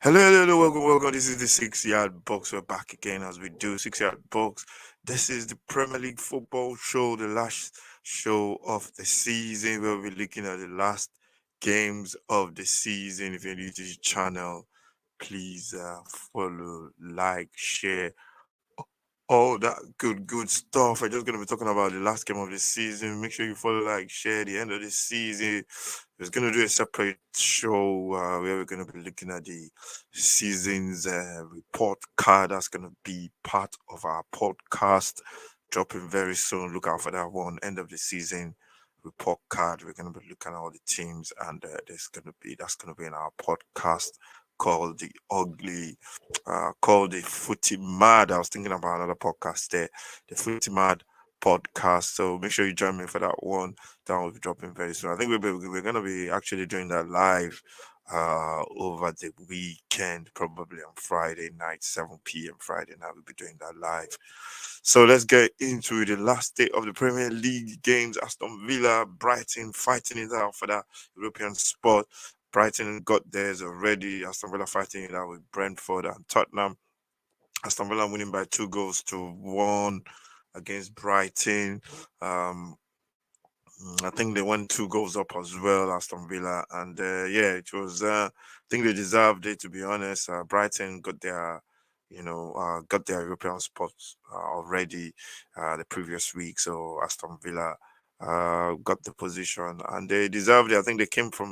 Hello. Welcome. This is the 6 Yard Box. We're back again as we do 6 Yard Box. This is the Premier League football show, the last show of the season. We'll be looking at the last games of the season. If you're new to the channel, please follow, like, share, all that good stuff. We're just gonna be talking about the last game of the season. Make sure you follow, like, share the end of the season. We're gonna do a separate show where we're gonna be looking at the season's report card. That's gonna be part of our podcast, dropping very soon. Look out for that one. End of the season report card. We're gonna be looking at all the teams, and that's gonna be in our podcast called the ugly called the Footy Mad. I was thinking about another podcast there, the Footy Mad podcast. So make sure you join me for that one. That will be dropping very soon. I think we're going to be actually doing that live over the weekend, probably on Friday night, 7 p.m. Friday night. We'll be doing that live. So let's get into the last day of the Premier League games. Aston Villa, Brighton fighting it out for that European spot. Brighton got theirs already. Aston Villa fighting it out with Brentford and Tottenham. Aston Villa winning by 2 goals to 1 against Brighton. Um, I think they went 2 goals up as well, Aston Villa, and yeah, it was. I think they deserved it, to be honest. Brighton got their European spots already the previous week, so Aston Villa got the position and they deserved it. I think they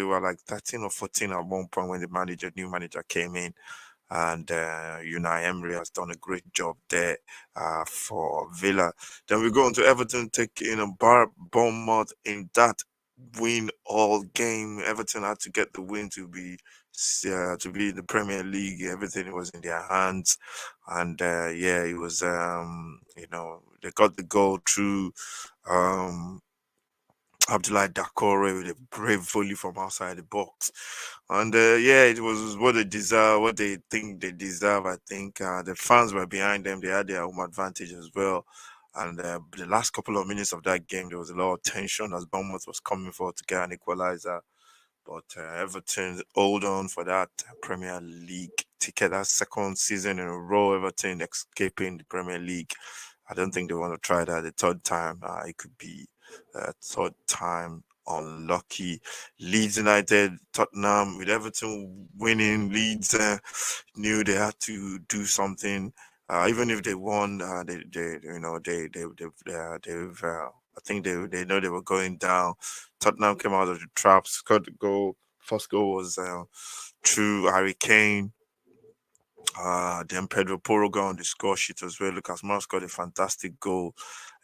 were like 13 or 14 at one point when the new manager came in, and Unai Emery has done a great job there for Villa. Then we go on to Everton taking a Bournemouth in that win all game. Everton had to get the win to be in the Premier League. Everything was in their hands, and yeah, it was they got the goal through. Um, Abdullah Dakore with a brave volley from outside the box. And yeah, it was what they deserve, what they think they deserve. I think the fans were behind them. They had their home advantage as well. And the last couple of minutes of that game, there was a lot of tension as Bournemouth was coming forward to get an equalizer. But Everton hold on for that Premier League ticket. That second season in a row, Everton escaping the Premier League. I don't think they want to try that the third time. It could be third time unlucky. Leeds United, Tottenham, with Everton winning, Leeds knew they had to do something. Even if they won, they you know they've I think they know they were going down. Tottenham came out of the trap, scored the goal. First goal was through Harry Kane. Then Pedro Porro got on the score sheet as well. Lucas Moura scored a fantastic goal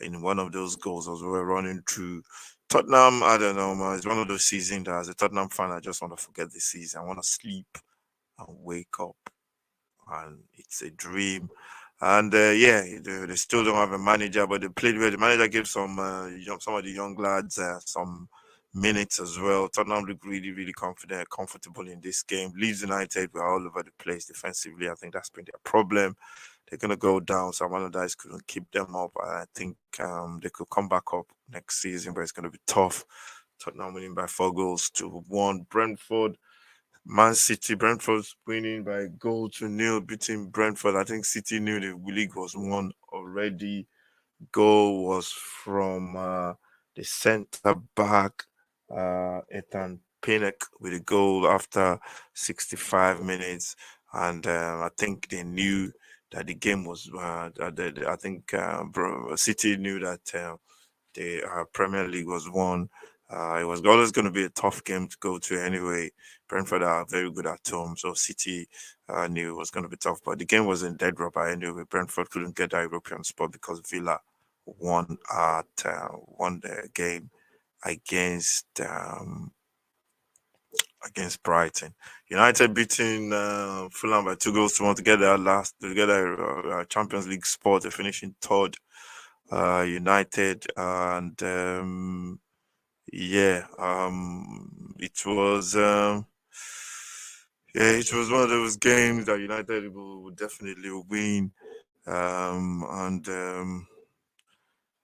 in one of those goals as well, running through Tottenham. I don't know, man. It's one of those seasons that as a Tottenham fan, I just want to forget the season. I want to sleep and wake up, and it's a dream. And yeah, they still don't have a manager, but they played well. The manager gave some of the young lads some minutes as well. Tottenham look really confident, comfortable in this game. Leeds United were all over the place defensively. I think that's been their problem. They're gonna go down. Some other guys couldn't keep them up. I think they could come back up next season, but it's gonna be tough. Tottenham winning by 4 goals to 1. Man City, Brentford's winning by a goal to nil, beating Brentford. I think City knew the league was won already. Goal was from the centre back, Ethan Pinnock, with a goal after 65 minutes. And I think they knew that the game was, I think City knew that the Premier League was won. It was always going to be a tough game to go to anyway. Brentford are very good at home, so City knew it was going to be tough. But the game was in dead rubber anyway. Brentford couldn't get that European spot because Villa won the game against against Brighton. United beating Fulham by 2 goals to 1 to get their Champions League spot. They're finishing third. United and yeah, it was one of those games that United will definitely win. And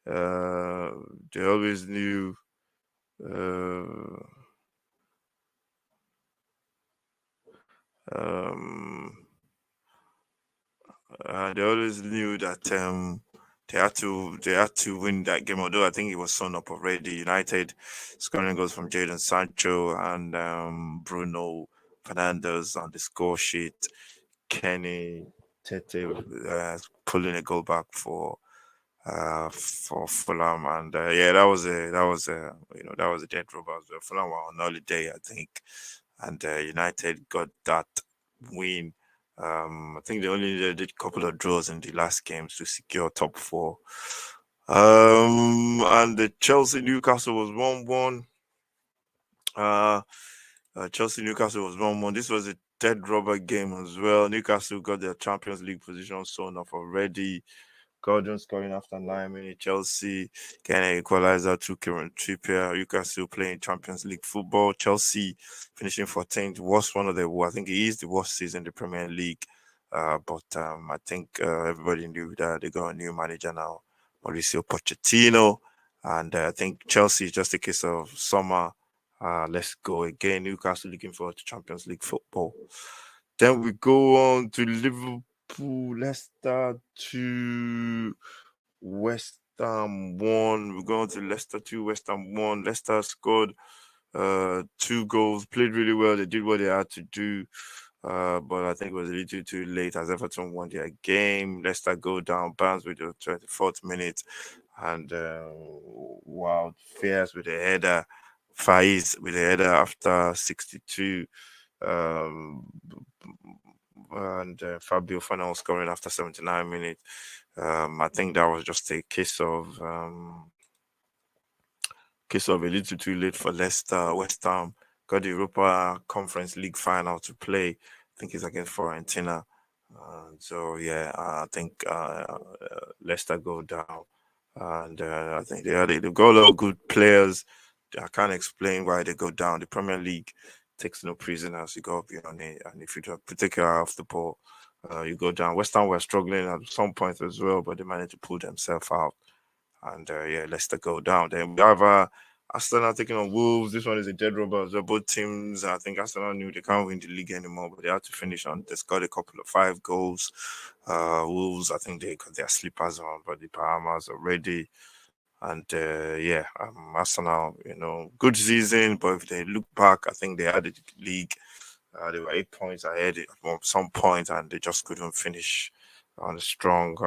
uh, they always knew. Uh, Um, they always knew that they had to win that game. Although I think it was sewn up already. United scoring goals from Jadon Sancho and Bruno Fernandes on the score sheet. Kenny Tete pulling a goal back for Fulham, and yeah, that was a dead rubber as well. Fulham were on holiday, I think, and United got that win. I think they only did a couple of draws in the last games to secure top four. And the Chelsea Newcastle was 1-1. Uh, Chelsea Newcastle was 1-1. This was a dead rubber game as well. Newcastle got their Champions League position sewn off already. Gordon scoring after 9 minutes. Chelsea getting an equalizer to Kieran Trippier. Newcastle playing Champions League football. Chelsea finishing 14th. Worst one of the I think it is the worst season in the Premier League. But I think everybody knew that they got a new manager now, Mauricio Pochettino. And I think Chelsea is just a case of summer. Let's go again. Newcastle looking forward to Champions League football. Then we go on to Liverpool, Leicester 2, West Ham 1. We're going to Leicester 2, West Ham 1. Leicester scored 2 goals, played really well. They did what they had to do. But I think it was a little too late as Everton won their game. Leicester go down, Barnes with the 24th minute, and wow, Fairs with a header, Faiz with a header after 62. Um, and Fabio Fanal scoring after 79 minutes. I think that was just a case of a little too late for Leicester. West Ham got the Europa Conference League final to play. I think it's against Fiorentina. So yeah, I think Leicester go down, and I think they've got a lot of good players. I can't explain why they go down. The Premier League takes no prisoners. You got to be on it, and if you don't take care of the ball, you go down. West Ham were struggling at some point as well, but they managed to pull themselves out. And yeah, Leicester go down. Then we have Arsenal taking on Wolves. This one is a dead rubber as well. Both teams, I think Arsenal knew they can't win the league anymore, but they had to finish on. They scored a couple of 5 goals. Wolves, I think they got their slippers on, but the Bahamas already. And yeah, Arsenal, good season, but if they look back, I think they had the league. They were 8 points ahead at some point, and they just couldn't finish on a strong,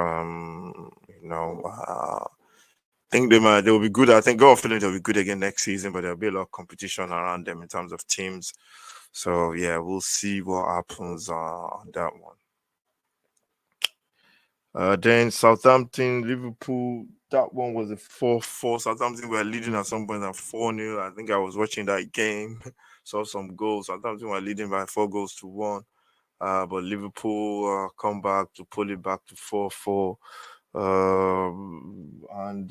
I think they'll be good. I think God feeling they'll be good again next season, but there'll be a lot of competition around them in terms of teams. So yeah, we'll see what happens on that one. Then Southampton, Liverpool. That one was a 4-4. Southampton were leading at some point at 4-0. I think I was watching that game, saw some goals. Southampton were leading by 4 goals to 1. But Liverpool come back to pull it back to 4-4. And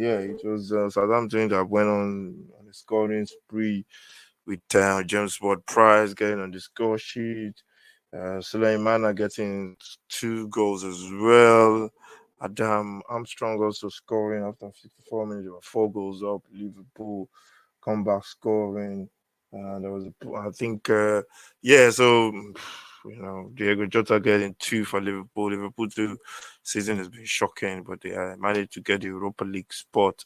yeah, it was Southampton that went on a scoring spree with James Ward-Prowse getting on the score sheet. Suleimana getting 2 goals as well. Adam Armstrong also scoring after 54 minutes. They were 4 goals up. Liverpool come back scoring. There was, I think, yeah. So Diego Jota getting 2 for Liverpool. Liverpool 2 season has been shocking, but they managed to get the Europa League spot.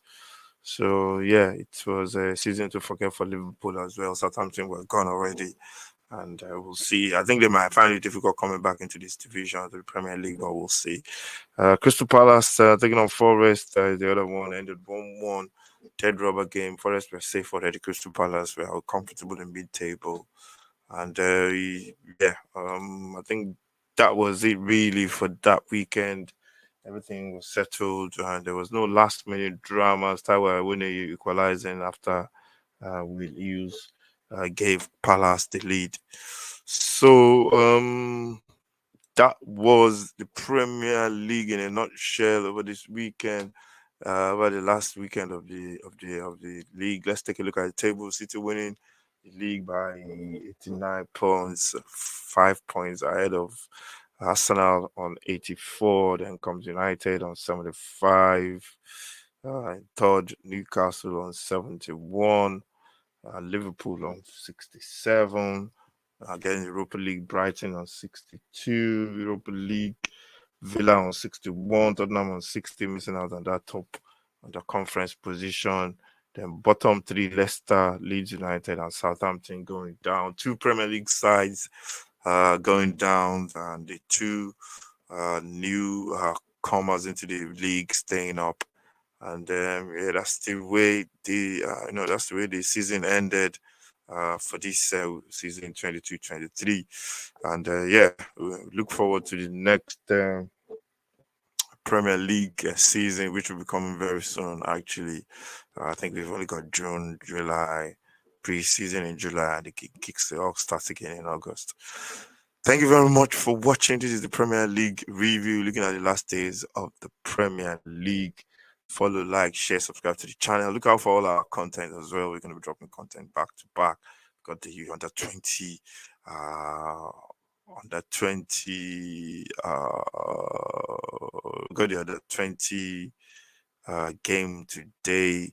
So yeah, it was a season to forget for Liverpool as well. Southampton were gone already, and we'll see. I think they might find it difficult coming back into this division, the Premier League, but we'll see. Crystal Palace taking on Forest. The other one ended 1-1. Dead rubber game. Forest were safe already. Crystal Palace were comfortable in mid-table, and yeah, I think that was it really for that weekend. Everything was settled, and there was no last-minute drama. Tawa winning equalizing after Will Hughes gave Palace the lead. So that was the Premier League in a nutshell over this weekend. Over the last weekend of the league. Let's take a look at the table. City winning the league by 89 points, 5 points ahead of Arsenal on 84. Then comes United on 75. Third, Newcastle on 71. Liverpool on 67. Again, Europa League, Brighton on 62, Europa League, Villa on 61, Tottenham on 60, missing out on that top on the conference position. Then bottom three, Leicester, Leeds United, and Southampton going down. Two Premier League sides going down, and the two new comers into the league staying up. And yeah, that's the way the season ended for this season 22-23. And yeah, we look forward to the next Premier League season, which will be coming very soon. Actually, I think we've only got June, July, pre-season in July, and the kicks it all starts again in August. Thank you very much for watching. This is the Premier League review, looking at the last days of the Premier League. Follow, like, share, subscribe to the channel. Look out for all our content as well. We're going to be dropping content back to back. Got the under 20, under 20, got the under 20 game today.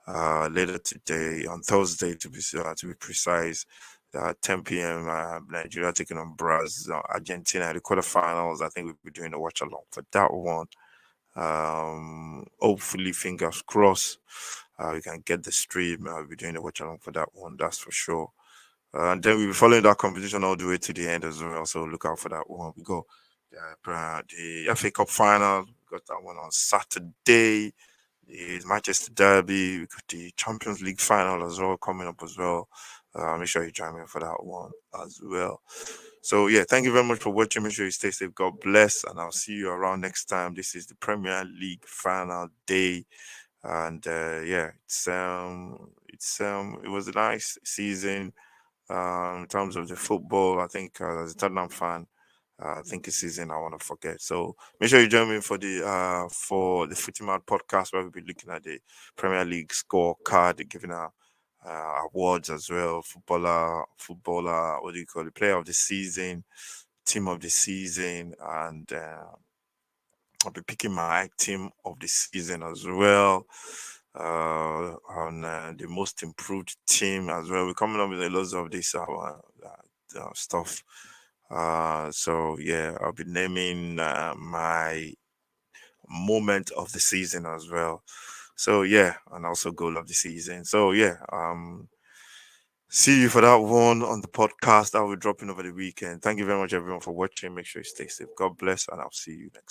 Later today on Thursday to be precise. 10 p.m. Nigeria taking on Brazil, Argentina, the quarterfinals. I think we'll be doing a watch along for that one. Hopefully, fingers crossed, we can get the stream. I'll be doing a watch along for that one. That's for sure. And then we'll be following that competition all the way to the end as well. So look out for that one. We go the FA Cup final. We got that one on Saturday. The Manchester Derby. We got the Champions League final as well coming up as well. Make sure you join me for that one as well. So yeah, thank you very much for watching. Make sure you stay safe. God bless, and I'll see you around next time. This is the Premier League final day, and yeah, it was a nice season in terms of the football. I think as a Tottenham fan, I think it's season I want to forget. So make sure you join me for the Footy Mart podcast, where we'll be looking at the Premier League scorecard, giving out awards as well. Footballer, what do you call it? Player of the season, team of the season, and I'll be picking my team of the season as well. On the most improved team as well. We're coming up with a lot of this stuff. So yeah, I'll be naming my moment of the season as well. So yeah, and also goal of the season. So yeah, see you for that one on the podcast that will be dropping over the weekend. Thank you very much, everyone, for watching. Make sure you stay safe. God bless, and I'll see you next.